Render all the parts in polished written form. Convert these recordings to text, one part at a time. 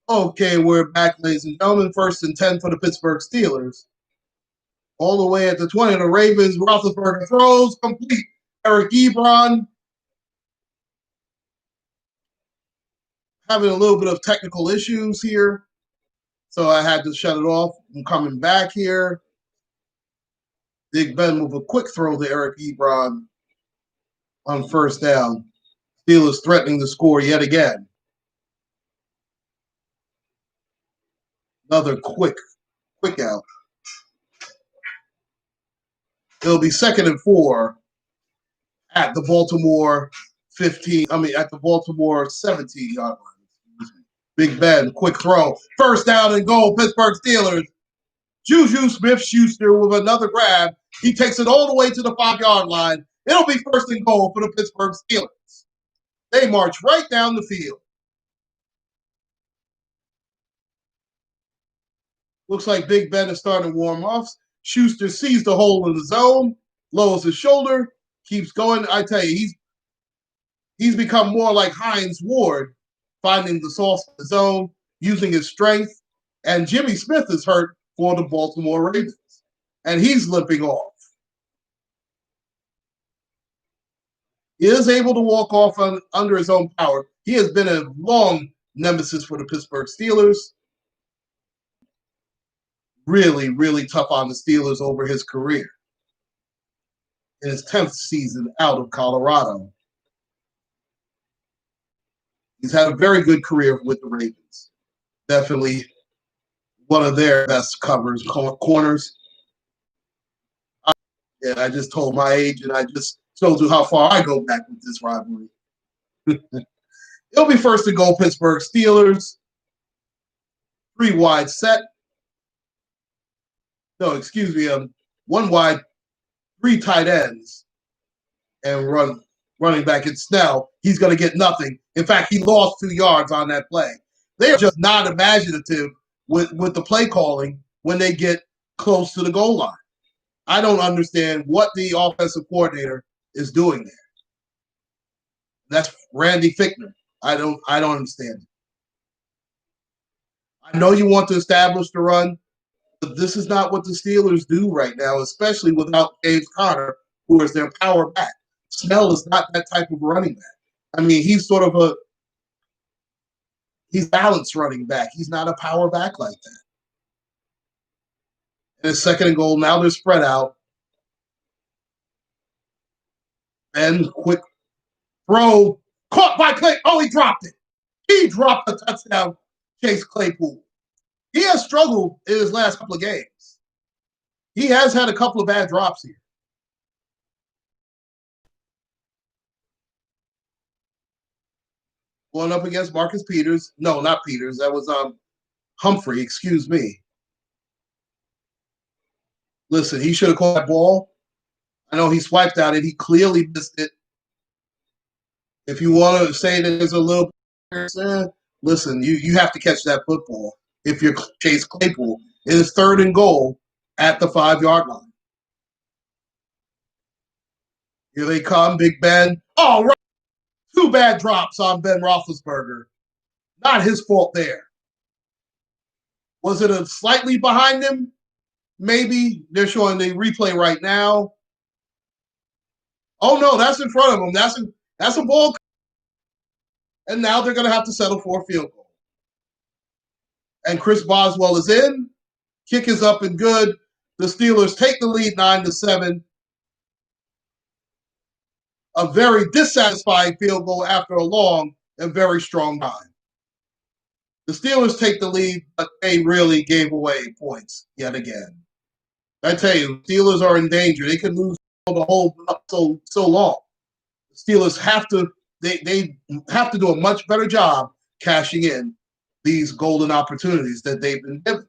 Okay, we're back, ladies and gentlemen. 1st and 10 for the Pittsburgh Steelers. All the way at the 20, the Ravens. Roethlisberger throws complete. Eric Ebron having a little bit of technical issues here, so I had to shut it off. I'm coming back here. Big Ben with a quick throw to Eric Ebron on 1st down. Steelers threatening to score yet again. Another quick out. It'll be 2nd and 4 at the Baltimore 15. At the Baltimore 17-yard line. Big Ben, quick throw. 1st down and goal, Pittsburgh Steelers. Juju Smith-Schuster with another grab. He takes it all the way to the 5-yard line. It'll be 1st and goal for the Pittsburgh Steelers. They march right down the field. Looks like Big Ben is starting to warm up. Schuster sees the hole in the zone, lowers his shoulder, keeps going. I tell you, he's become more like Hines Ward, finding the soft zone, using his strength. And Jimmy Smith is hurt for the Baltimore Ravens, and he's limping off. He is able to walk off under his own power. He has been a long nemesis for the Pittsburgh Steelers. Really, really tough on the Steelers over his career. In his 10th season out of Colorado. He's had a very good career with the Ravens. Definitely one of their best corners. And I just told my age, and I just told you how far I go back with this rivalry. It'll be 1st and goal, Pittsburgh Steelers. 3 wide set. No, excuse me. 1 wide, 3 tight ends, and running back. It's Snell. He's going to get nothing. In fact, he lost 2 yards on that play. They are just not imaginative with the play calling when they get close to the goal line. I don't understand what the offensive coordinator is doing there. That's Randy Fichtner. I don't understand it. I know you want to establish the run, but this is not what the Steelers do right now, especially without James Conner, who is their power back. Snell is not that type of running back. He's sort of he's balanced running back. He's not a power back like that. And it's 2nd and goal. Now they're spread out. And quick throw. Caught by Clay. Oh, he dropped it. He dropped a touchdown, Chase Claypool. He has struggled in his last couple of games. He has had a couple of bad drops here. Going up against Marcus Peters. No, not Peters. That was Humphrey, excuse me. Listen, he should have caught that ball. I know he swiped at it. He clearly missed it. If you want to say that there's a little listen, you have to catch that football if you're Chase Claypool. It is 3rd and goal at the 5-yard line. Here they come, Big Ben. Oh, right. 2 bad drops on Ben Roethlisberger. Not his fault there. Was it a slightly behind him? Maybe. They're showing the replay right now. Oh, no, that's in front of him. That's a ball. And now they're going to have to settle for a field goal. And Chris Boswell is in. Kick is up and good. The Steelers take the lead 9-7. A very dissatisfying field goal after a long and very strong time. The Steelers take the lead, but they really gave away points yet again. I tell you, Steelers are in danger. They could lose the whole so long. The Steelers have to they have to do a much better job cashing in these golden opportunities that they've been given.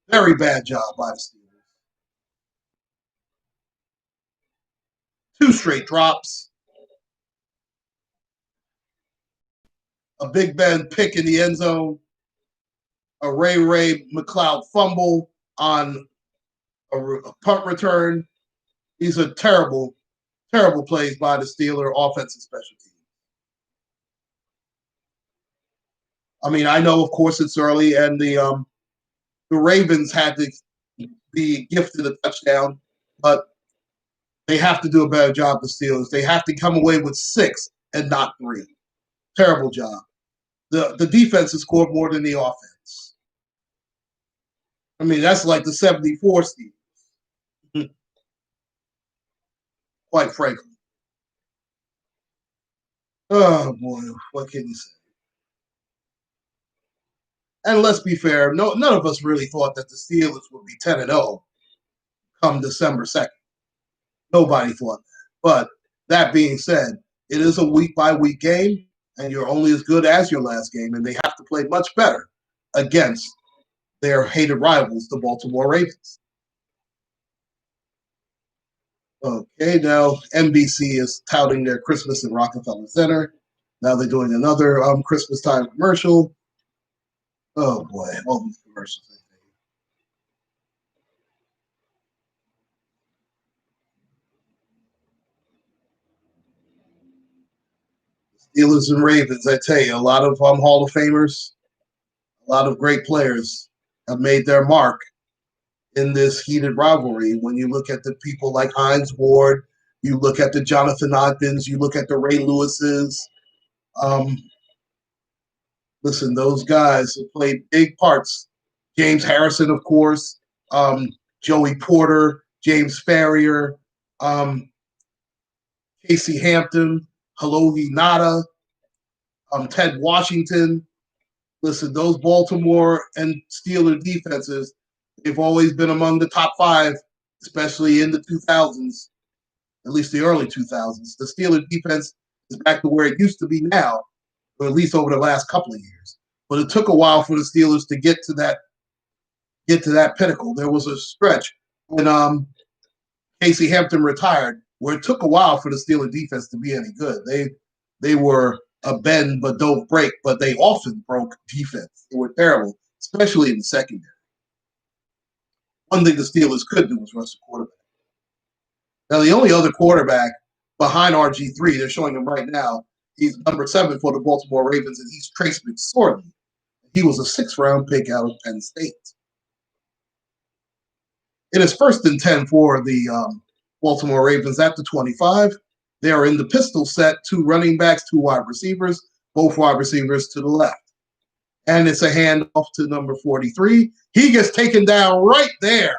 Very bad job by the Steelers. 2 straight drops. A Big Ben pick in the end zone. A Ray McLeod fumble on a punt return. These are terrible, terrible plays by the Steeler offensive special teams. I mean, I know, of course, it's early, and the Ravens had to be gifted a touchdown, but they have to do a better job. The Steelers. They have to come away with 6 and not 3. Terrible job. The defense has scored more than the offense. I mean, that's like the 74 Steelers, quite frankly. Oh, boy, what can you say? And let's be fair, none of us really thought that the Steelers would be 10-0 come December 2nd. Nobody thought that. But that being said, it is a week-by-week game, and you're only as good as your last game, and they have to play much better against their hated rivals, the Baltimore Ravens. Okay, now NBC is touting their Christmas in Rockefeller Center. Now they're doing another Christmas time commercial. Oh boy, all these commercials. Steelers and Ravens, I tell you, a lot of Hall of Famers, a lot of great players have made their mark in this heated rivalry. When you look at the people like Hines Ward, you look at the Jonathan Ogdens, you look at the Ray Lewises. Listen, those guys have played big parts. James Harrison, of course, Joey Porter, James Farrier, Casey Hampton, Haloti Ngata, Ted Washington. Listen, those Baltimore and Steeler defenses, they've always been among the top 5, especially in the 2000s, at least the early 2000s. The Steeler defense is back to where it used to be now, or at least over the last couple of years. But it took a while for the Steelers to get to that pinnacle. There was a stretch when Casey Hampton retired where it took a while for the Steeler defense to be any good. They were a bend but don't break, but they often broke defense. They were terrible, especially in the secondary. One thing the Steelers could do was rush the quarterback. Now, the only other quarterback behind RG3, they're showing him right now, he's number 7 for the Baltimore Ravens, and he's Trace McSorley. He was a 6th-round pick out of Penn State. It is 1st and 10 for the Baltimore Ravens at the 25. They are in the pistol set, 2 running backs, 2 wide receivers, both wide receivers to the left. And it's a handoff to number 43. He gets taken down right there.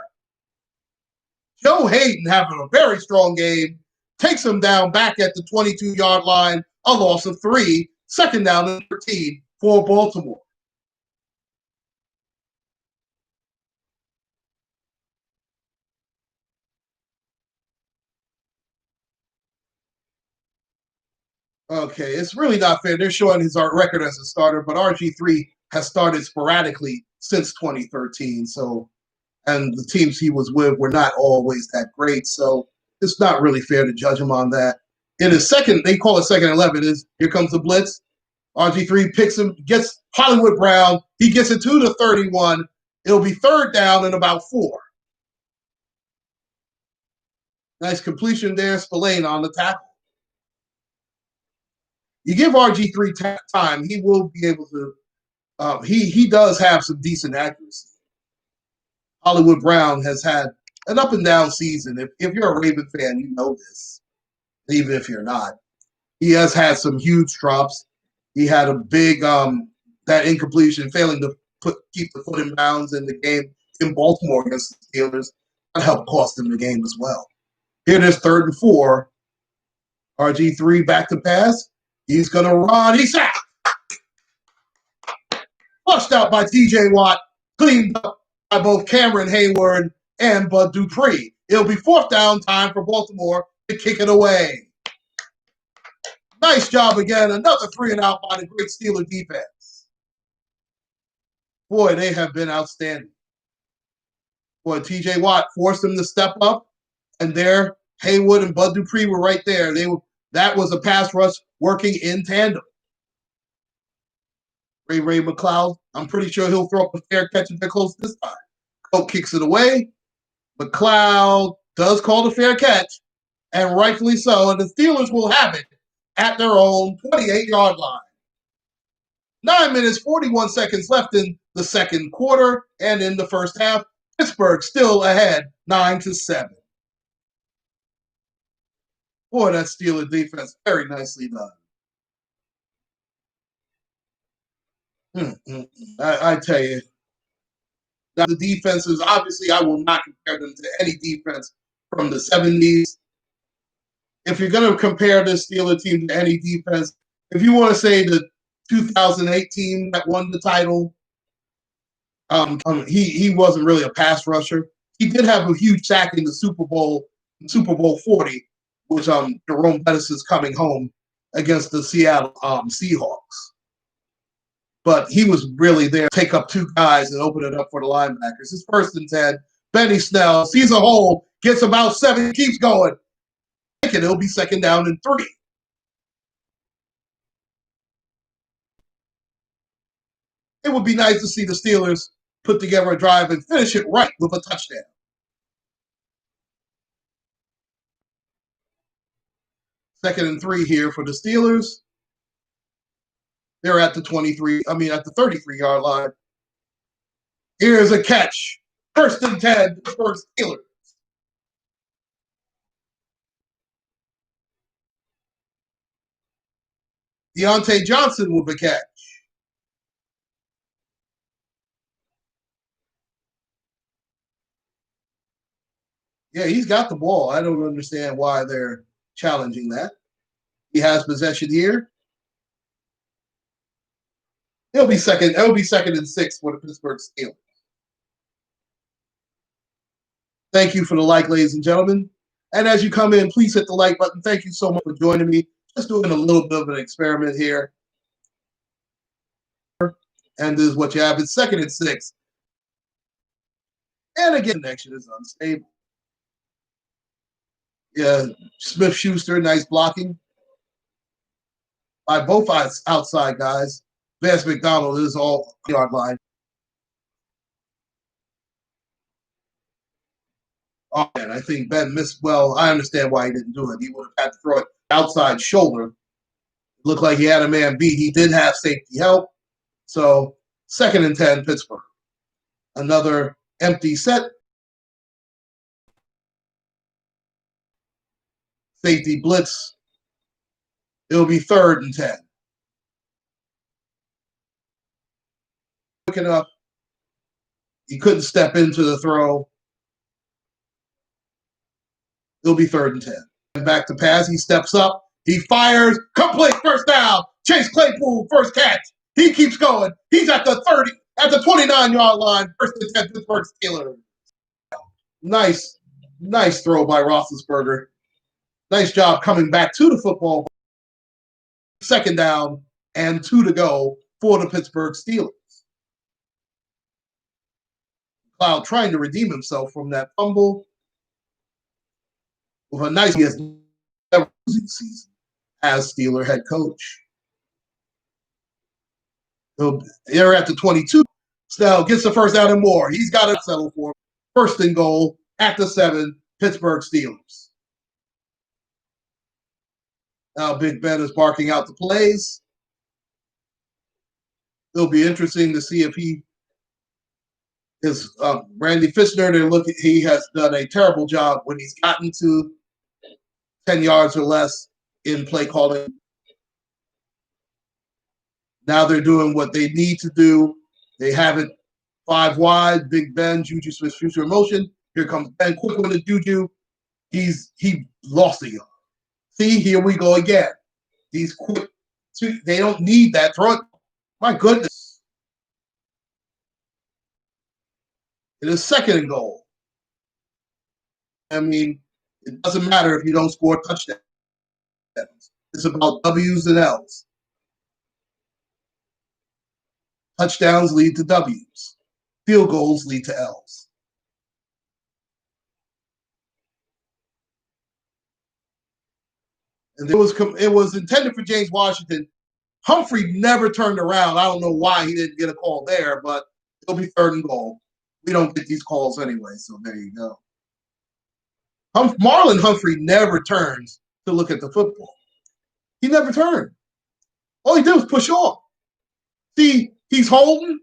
Joe Hayden having a very strong game, takes him down back at the 22-yard line, a loss of 3, 2nd down and 13 for Baltimore. Okay, it's really not fair. They're showing his record as a starter, but RG3 has started sporadically since 2013. So, and the teams he was with were not always that great. So it's not really fair to judge him on that. In his second, they call it 2nd and 11. Is here comes the blitz. RG3 picks him, gets Hollywood Brown. He gets it to the 31. It'll be 3rd down and about 4. Nice completion there. Spillane on the tackle. You give RG3 time, he will be able to. He does have some decent accuracy. Hollywood Brown has had an up and down season. If you're a Raven fan, you know this. Even if you're not, he has had some huge drops. He had a big that incompletion, failing to keep the foot in bounds in the game in Baltimore against the Steelers. That helped cost them the game as well. Here it is 3rd and 4. RG3 back to pass. He's going to run. He's out. Flushed out by TJ Watt. Cleaned up by both Cameron Hayward and Bud Dupree. It'll be 4th down time for Baltimore to kick it away. Nice job again. Another 3 and out by the great Steeler defense. Boy, they have been outstanding. Boy, TJ Watt forced them to step up, and there Hayward and Bud Dupree were right there. That was a pass rush working in tandem. Ray McCloud, I'm pretty sure he'll throw up a fair catch if they're close this time. Coke kicks it away. McCloud does call the fair catch, and rightfully so. And the Steelers will have it at their own 28-yard line. 9 minutes, 41 seconds left in the second quarter and in the first half. Pittsburgh still ahead 9-7. Boy, that Steelers defense, very nicely done. I tell you, the defenses, obviously, I will not compare them to any defense from the 70s. If you're going to compare this Steelers team to any defense, if you want to say the 2008 team that won the title, he wasn't really a pass rusher. He did have a huge sack in the Super Bowl 40, which Jerome Bettis is coming home against the Seattle Seahawks. But he was really there to take up two guys and open it up for the linebackers. It's 1st and 10. Benny Snell sees a hole, gets about 7, keeps going. It'll be 2nd down and 3. It would be nice to see the Steelers put together a drive and finish it right with a touchdown. 2nd and 3 here for the Steelers. They're at the 33-yard line. Here's a catch. 1st and 10 for Steelers. Deontay Johnson with a catch. Yeah, he's got the ball. I don't understand why they're challenging that. He has possession here. It'll be 2nd and 6 for the Pittsburgh Steelers. Thank you for the like, ladies and gentlemen. And as you come in, please hit the like button. Thank you so much for joining me. Just doing a little bit of an experiment here. And this is what you have. It's 2nd and 6. And again, connection is unstable. Yeah, Smith-Schuster, nice blocking by both outside guys. Vance McDonald is all yard line. Oh, and I think Ben missed. Well, I understand why he didn't do it. He would have had to throw it outside shoulder. Looked like he had a man beat. He did have safety help. So 2nd and 10, Pittsburgh. Another empty set. Safety blitz. It'll be 3rd and 10. Quick enough. He couldn't step into the throw. It'll be 3rd and 10. And back to pass. He steps up. He fires. Complete, 1st down. Chase Claypool, 1st catch. He keeps going. He's at the 30, at the 29-yard line. 1st and 10, Pittsburgh Steelers. Nice throw by Roethlisberger. Nice job coming back to the football. 2nd down and 2 to go for the Pittsburgh Steelers. Cloud trying to redeem himself from that fumble with a nice season as Steeler head coach. They're at the 22. Snell gets the 1st down and more. He's got to settle for 1st and goal at the 7, Pittsburgh Steelers. Now Big Ben is barking out the plays. It'll be interesting to see if he is Randy Fichtner. He has done a terrible job when he's gotten to 10 yards or less in play calling. Now they're doing what they need to do. They have it 5 wide. Big Ben, Juju Smith-Schuster in motion. Here comes Ben. Quick one to Juju. He lost a yard. See, here we go again. These quick. They don't need that. Throw it. My goodness. It is 2nd and goal. I mean, it doesn't matter if you don't score touchdowns. It's about W's and L's. Touchdowns lead to W's. Field goals lead to L's. And it was intended for James Washington. Humphrey never turned around. I don't know why he didn't get a call there, but it'll be 3rd and goal. We don't get these calls anyway, so there you go. Marlon Humphrey never turns to look at the football. He never turned. All he did was push off. See, he's holding.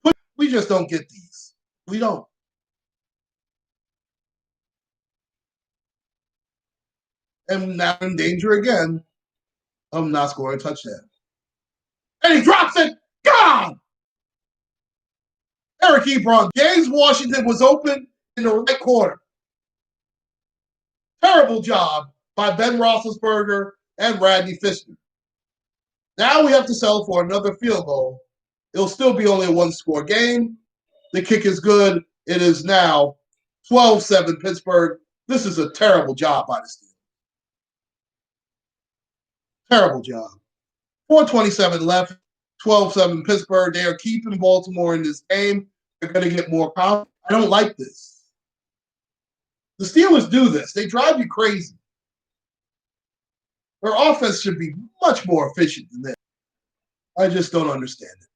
But we just don't get these. We don't. And now in danger again of not scoring a touchdown. And he drops it. God! Eric Ebron. James Washington was open in the right corner. Terrible job by Ben Roethlisberger and Randy Fichtner. Now we have to settle for another field goal. It'll still be only a one-score game. The kick is good. It is now 12-7 Pittsburgh. This is a terrible job by the Steelers. Terrible job. 4:27 left. 12-7 Pittsburgh. They are keeping Baltimore in this game. They're going to get more confidence. I don't like this. The Steelers do this. They drive you crazy. Their offense should be much more efficient than this. I just don't understand it.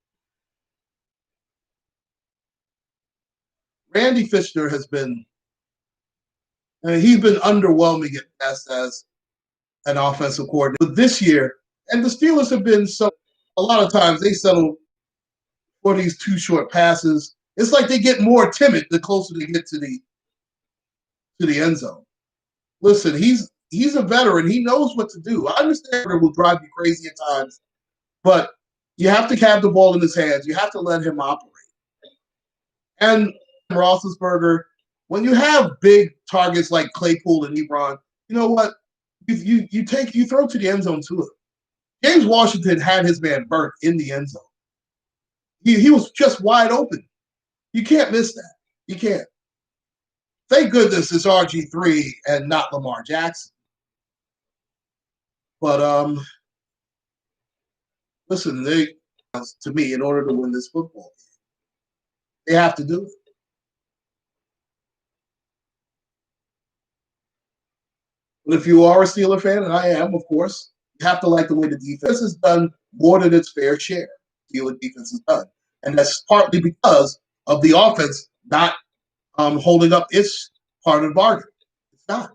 Randy Fichtner has been, he's been underwhelming at best as an offensive coordinator. But this year, and the Steelers have been so, a lot of times they settle for these too short passes. It's like they get more timid the closer they get to the end zone. Listen, he's a veteran. He knows what to do. I understand it will drive you crazy at times, but you have to have the ball in his hands. You have to let him operate. And Roethlisberger, when you have big targets like Claypool and Ebron, you know what? You throw to the end zone to him. James Washington had his man burnt in the end zone. He was just wide open. You can't miss that. You can't. Thank goodness it's RG3 and not Lamar Jackson. But listen, to me, in order to win this football game, they have to do it. But if you are a Steeler fan, and I am, of course, you have to like the way the defense has done more than its fair share. Steeler defense has done. And that's partly because of the offense not holding up its part of the bargain. It's not.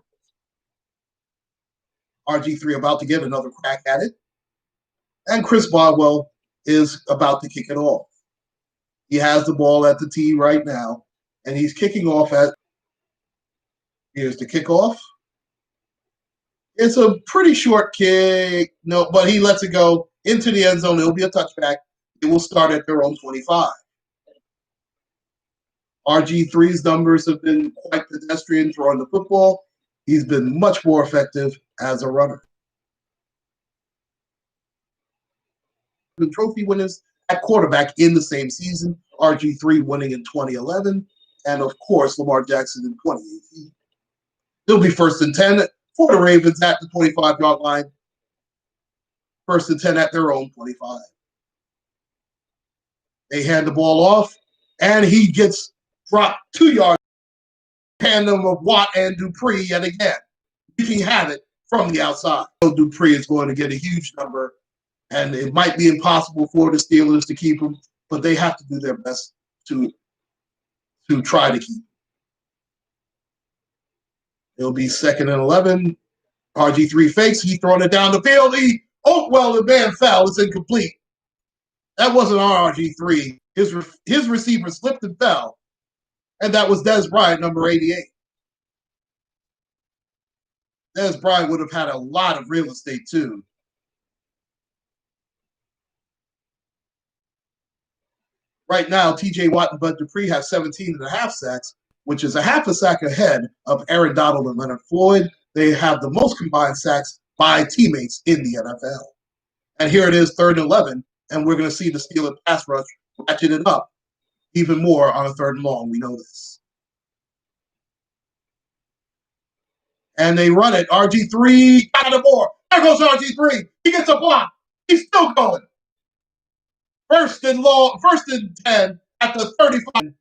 RG3 about to get another crack at it. And Chris Boswell is about to kick it off. He has the ball at the tee right now, and he's kicking off at. Here's the kickoff. It's a pretty short kick, no, but he lets it go into the end zone. It'll be a touchback. It will start at their own 25. RG3's numbers have been quite pedestrian throwing the football. He's been much more effective as a runner. The trophy winners at quarterback in the same season. RG3 winning in 2011, and of course Lamar Jackson in 2018. It'll be 1st and 10 for the Ravens at the 25-yard line. 1st and 10 at their own 25. They hand the ball off, and he gets dropped 2 yards. Tandem of Watt and Dupree yet again. You can have it from the outside. Dupree is going to get a huge number, and it might be impossible for the Steelers to keep him, but they have to do their best to try to keep him. It'll be 2nd and 11. RG3 fakes. He's throwing it down the field. The man fell. It's incomplete. That wasn't RG3. His receiver slipped and fell, and that was Dez Bryant, number 88. Dez Bryant would have had a lot of real estate too. Right now, TJ Watt and Bud Dupree have 17.5 sacks, which is a half a sack ahead of Aaron Donald and Leonard Floyd. They have the most combined sacks by teammates in the NFL. And here it is, 3rd and 11, and we're going to see the Steelers pass rush ratchet it up even more on a 3rd and long. We know this. And they run it. RG3 got the ball. There goes RG3. He gets a block. He's still going. 1st and 10 at the 35.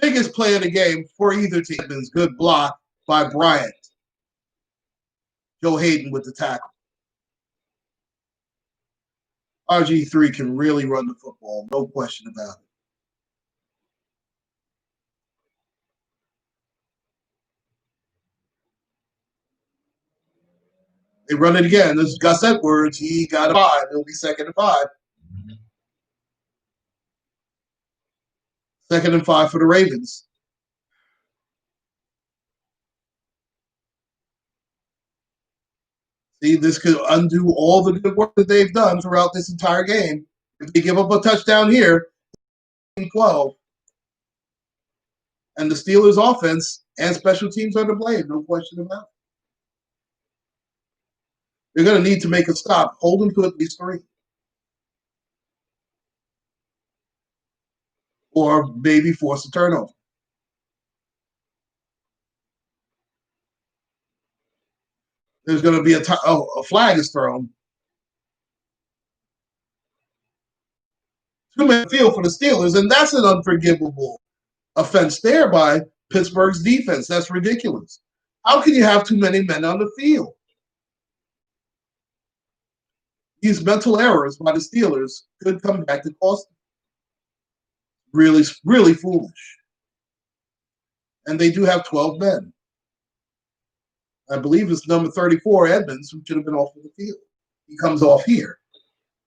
Biggest play of the game for either team. Good block by Bryant. Joe Hayden with the tackle. RG3 can really run the football, no question about it. They run it again. This is Gus Edwards. He got a 5. It'll be 2nd and 5. 2nd and 5 for the Ravens. See, this could undo all the good work that they've done throughout this entire game. If they give up a touchdown here, 12. And the Steelers' offense and special teams are to blame, no question about it. They're going to need to make a stop. Hold them to at least 3. Or maybe force a turnover. There's going to be a flag is thrown. 2-man field for the Steelers, and that's an unforgivable offense there by Pittsburgh's defense. That's ridiculous. How can you have too many men on the field? These mental errors by the Steelers could come back to cost them. Really, really foolish. And they do have 12 men. I believe it's number 34, Edmonds, who should have been off of the field. He comes off here.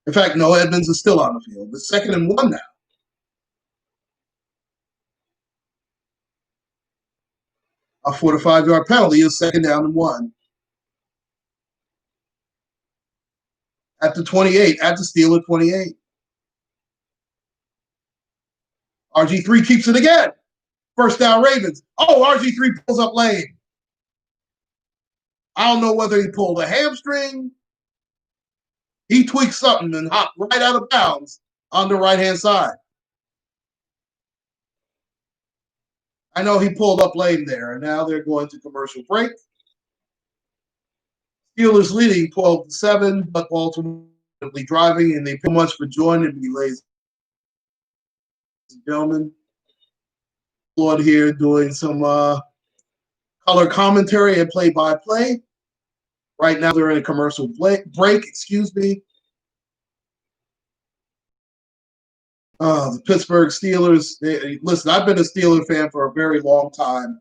In fact, no, Edmonds is still on the field. It's 2nd and 1 now. A 4 to 5 yard penalty is 2nd down and 1. At the 28, at the Steeler 28. RG3 keeps it again. 1st down Ravens. Oh, RG3 pulls up lane. I don't know whether he pulled a hamstring. He tweaked something and hopped right out of bounds on the right-hand side. I know he pulled up lane there, and now they're going to commercial break. Steelers leading 12-7, but Baltimore driving, and they pretty much for joining me, ladies and gentlemen. Lord here doing some color commentary and play-by-play. Right now they're in a commercial break. Excuse me. The Pittsburgh Steelers. Listen, I've been a Steeler fan for a very long time.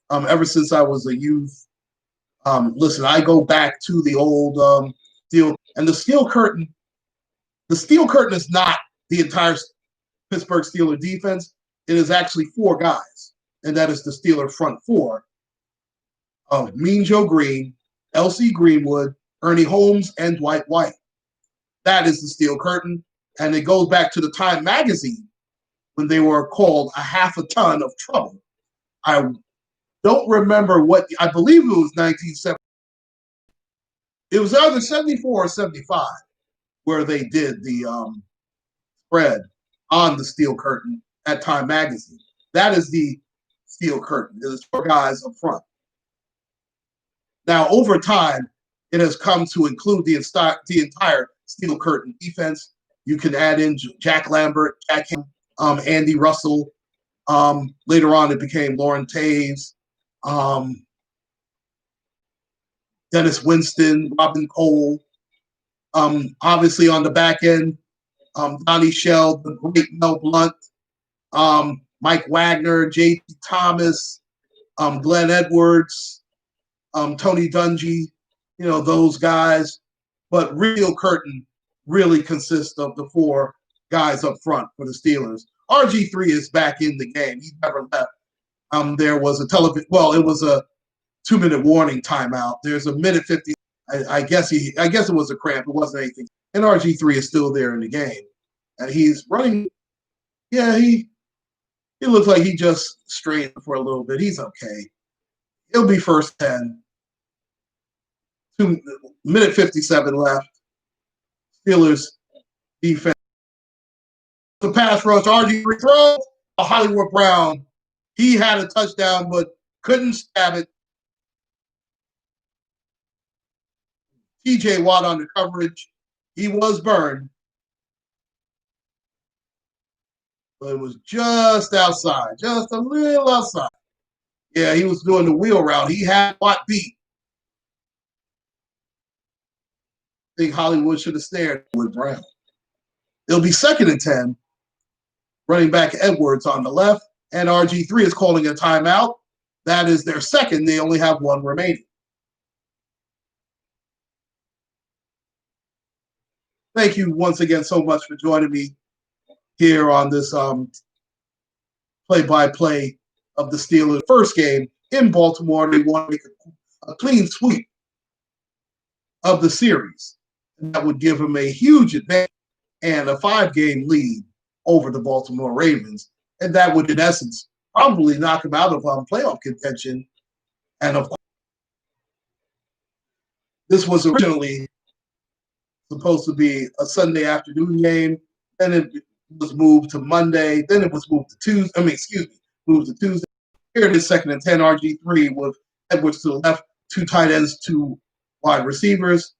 Ever since I was a youth. Listen, I go back to the old steel and the steel curtain. The steel curtain is not the entire Pittsburgh Steeler defense. It is actually 4 guys, and that is the Steeler front 4 of Mean Joe Green, L.C. Greenwood, Ernie Holmes, and Dwight White. That is the steel curtain, and it goes back to the Time magazine when they were called a half a ton of trouble. I don't remember what, I believe it was 1970. It was either 74 or 75 where they did the spread on the steel curtain at Time magazine. That is the steel curtain. There's 4 guys up front. Now, over time, it has come to include the entire steel curtain defense. You can add in Jack Lambert, Andy Russell. Later on, it became Lauren Taves, Dennis Winston, Robin Cole. Obviously, on the back end, Donnie Shell, the great Mel Blunt, Mike Wagner, J.T. Thomas, Glenn Edwards, Tony Dungy, those guys. But real curtain really consists of the 4 guys up front for the Steelers. RG3 is back in the game. He never left. There was a it was a 2-minute warning timeout. There's a minute 50. I guess it was a cramp. It wasn't anything. And RG3 is still there in the game. And he's running. Yeah, he looks like he just strained for a little bit. He's okay. He'll be 1st 10. 2-minute 57 left. Steelers defense. The pass rush. RG3 throws. Hollywood Brown. He had a touchdown, but couldn't stab it. TJ Watt on the coverage. He was burned. But it was just outside. Just a little outside. Yeah, he was doing the wheel route. He had Watt beat. I think Hollywood should have stared with Brown. It'll be 2nd and 10. Running back Edwards on the left. And RG3 is calling a timeout. That is their 2nd. They only have 1 remaining. Thank you once again so much for joining me here on this play-by-play of the Steelers' first game in Baltimore. They want to make a clean sweep of the series. And that would give them a huge advantage and a 5-game lead over the Baltimore Ravens. And that would, in essence, probably knock them out of playoff contention. And of course, this was originally supposed to be a Sunday afternoon game. Then it was moved to Monday. Then it was moved to Tuesday. Moved to Tuesday. Here it is, 2nd and 10, RG3 with Edwards to the left, 2 tight ends, 2 wide receivers.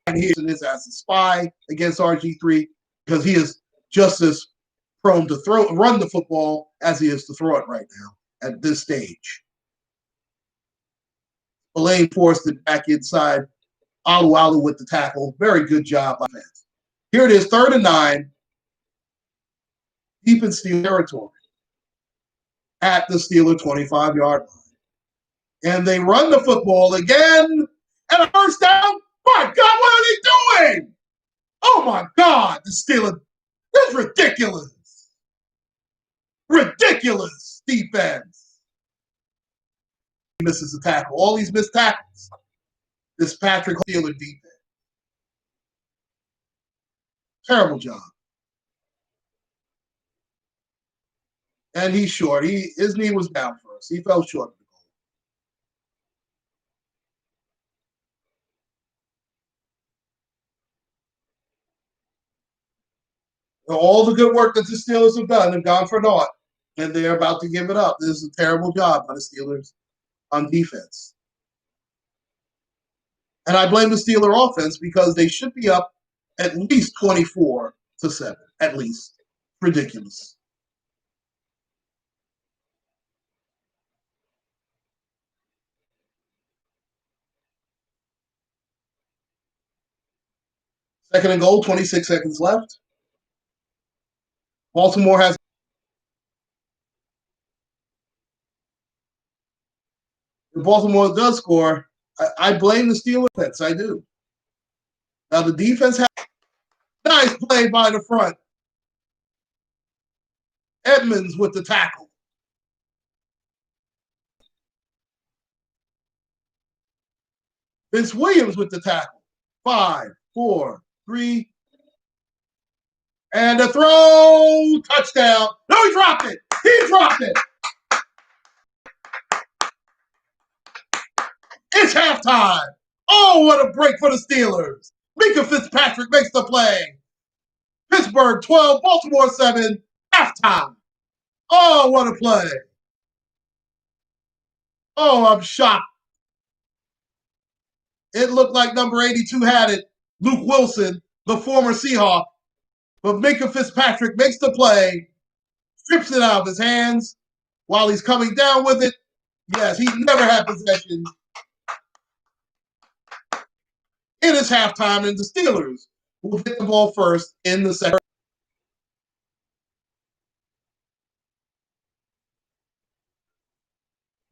And he is as a spy against RG3 because he is just as prone to run the football as he is to throw it right now at this stage. Elaine forced it back inside. Alu with the tackle. Very good job by fans. Here it is, 3rd and 9. Deep in Steeler territory at the Steeler 25-yard line. And they run the football again. And a first down. My God, what are they doing? Oh, my God. The Steelers. This is ridiculous. Ridiculous defense. He misses a tackle. All these missed tackles. This Patrick Steeler defense. Terrible job. And he's short. His knee was down first. He fell short of the goal. All the good work that the Steelers have done have gone for naught, and they're about to give it up. This is a terrible job by the Steelers on defense. And I blame the Steeler offense because they should be up at least 24-7, at least. Ridiculous. Second and goal, 26 seconds left. Baltimore has. If Baltimore does score, I blame the Steelers defense. I do. Now the defense has nice play by the front. Edmonds with the tackle. Vince Williams with the tackle. 5, 4, 3. And a throw. Touchdown. No, he dropped it. He dropped it. It's halftime. Oh, what a break for the Steelers. Minkah Fitzpatrick makes the play. Pittsburgh 12, Baltimore 7, halftime. Oh, what a play. Oh, I'm shocked. It looked like number 82 had it. Luke Wilson, the former Seahawk. But Minkah Fitzpatrick makes the play, strips it out of his hands while he's coming down with it. Yes, he never had possession. It is halftime, and the Steelers will get the ball first in the second.